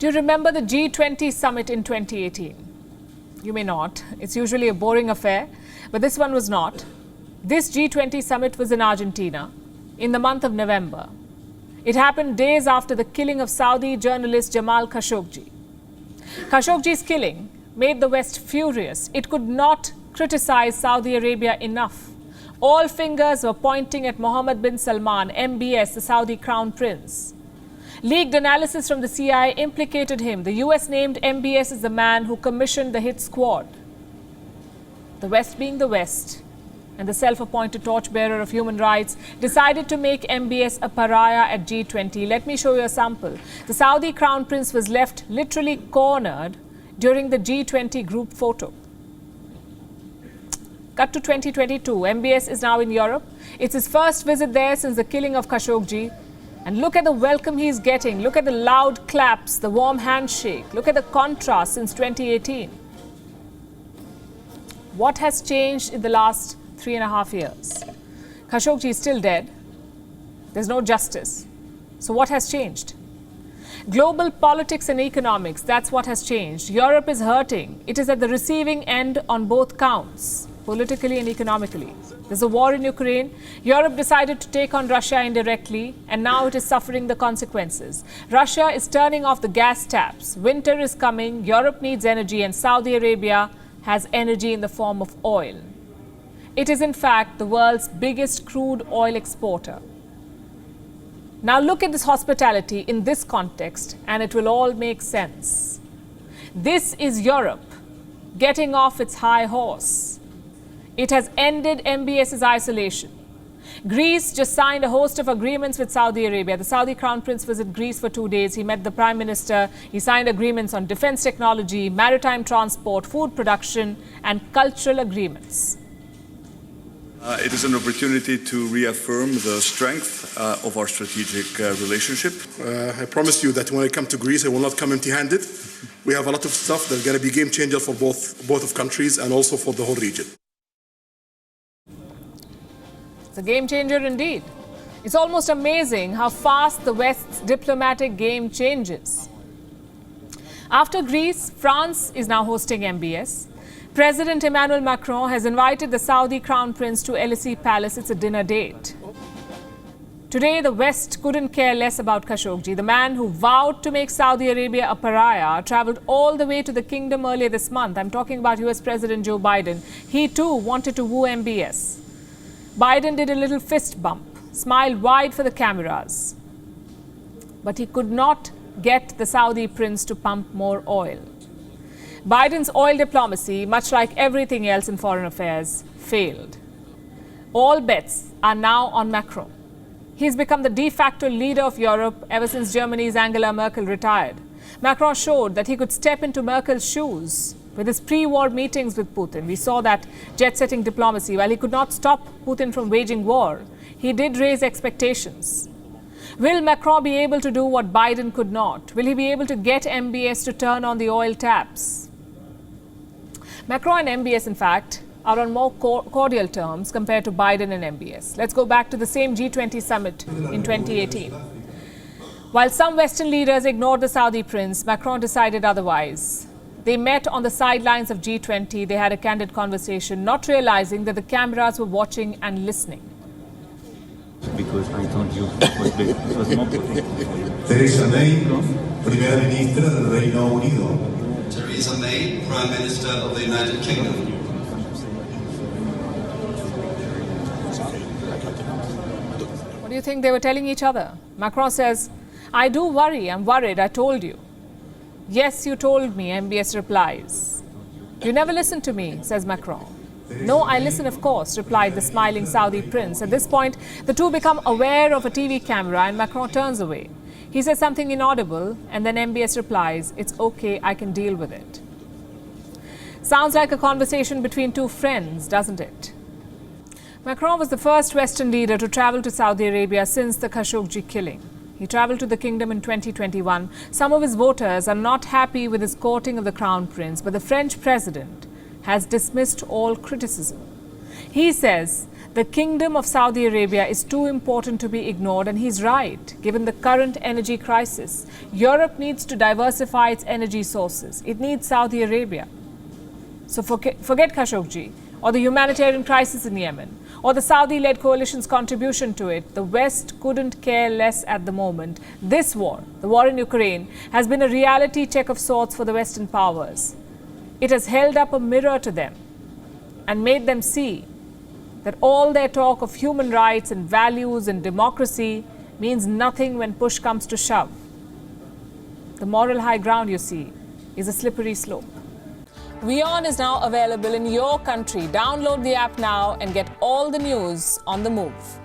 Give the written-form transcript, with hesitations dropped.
Do you remember the G20 summit in 2018? You may not. It's usually a boring affair, but this one was not. This G20 summit was in Argentina in the month of November. It happened days after the killing of Saudi journalist Jamal Khashoggi. Khashoggi's killing made the West furious. It could not criticize Saudi Arabia enough. All fingers were pointing at Mohammed bin Salman, MBS, the Saudi crown prince. Leaked analysis from the CIA implicated him. The US named MBS as the man who commissioned the hit squad. The West, being the West, and the self-appointed torchbearer of human rights, decided to make MBS a pariah at G20. Let me show you a sample. The Saudi crown prince was left literally cornered during the G20 group photo. Cut to 2022. MBS is now in Europe. It's his first visit there since the killing of Khashoggi. And look at the welcome he's getting. Look at the loud claps, the warm handshake. Look at the contrast since 2018. What has changed in the last 3.5 years? Khashoggi is still dead. There's no justice. So what has changed? Global politics and economics, that's what has changed. Europe is hurting. It is at the receiving end on both counts, politically and economically. There's a war in Ukraine. Europe decided to take on Russia indirectly, and now it is suffering the consequences. Russia is turning off the gas taps. Winter is coming. Europe needs energy, and Saudi Arabia has energy in the form of oil. It is, in fact, the world's biggest crude oil exporter. Now look at this hospitality in this context, and it will all make sense. This is Europe getting off its high horse. It has ended MBS's isolation. Greece just signed a host of agreements with Saudi Arabia. The Saudi crown prince visited Greece for 2 days. He met the prime minister. He signed agreements on defense technology, maritime transport, food production, and cultural agreements. It is an opportunity to reaffirm the strength of our strategic relationship. I promise you that when I come to Greece, I will not come empty-handed. We have a lot of stuff that's going to be game changer for both of countries and also for the whole region. It's a game changer indeed. It's almost amazing how fast the West's diplomatic game changes. After Greece, France is now hosting MBS. President Emmanuel Macron has invited the Saudi crown prince to Elysee Palace. It's a dinner date. Today, the West couldn't care less about Khashoggi. The man who vowed to make Saudi Arabia a pariah traveled all the way to the kingdom earlier this month. I'm talking about US President Joe Biden. He too wanted to woo MBS. Biden did a little fist bump, smiled wide for the cameras. But he could not get the Saudi prince to pump more oil. Biden's oil diplomacy, much like everything else in foreign affairs, failed. All bets are now on Macron. He's become the de facto leader of Europe ever since Germany's Angela Merkel retired. Macron showed that he could step into Merkel's shoes with his pre-war meetings with Putin. We saw that jet-setting diplomacy. While he could not stop Putin from waging war, he did raise expectations. Will Macron be able to do what Biden could not? Will he be able to get MBS to turn on the oil taps? Macron and MBS, in fact, are on more cordial terms compared to Biden and MBS. Let's go back to the same G20 summit in 2018. While some Western leaders ignored the Saudi prince, Macron decided otherwise. They met on the sidelines of G20. They had a candid conversation, not realizing that the cameras were watching and listening. Because I told you it was more protected for you. Theresa May, Primera Ministra del Reino Unido. Theresa May, Prime Minister of the United Kingdom. What do you think they were telling each other? Macron says, I do worry, I'm worried, I told you. Yes, you told me, MBS replies. You never listened to me, says Macron. No, I listen, of course, replied the smiling Saudi prince. At this point, the two become aware of a TV camera and Macron turns away. He says something inaudible and then MBS replies, it's okay, I can deal with it. Sounds like a conversation between two friends, doesn't it? Macron was the first Western leader to travel to Saudi Arabia since the Khashoggi killing. He traveled to the kingdom in 2021. Some of his voters are not happy with his courting of the crown prince, but the French president has dismissed all criticism. He says The Kingdom of Saudi Arabia is too important to be ignored, and he's right, given the current energy crisis. Europe needs to diversify its energy sources. It needs Saudi Arabia. So forget Khashoggi, or the humanitarian crisis in Yemen, or the Saudi-led coalition's contribution to it. The West couldn't care less at the moment. This war, the war in Ukraine, has been a reality check of sorts for the Western powers. It has held up a mirror to them and made them see that all their talk of human rights and values and democracy means nothing when push comes to shove. The moral high ground, you see, is a slippery slope. WION is now available in your country. Download the app now and get all the news on the move.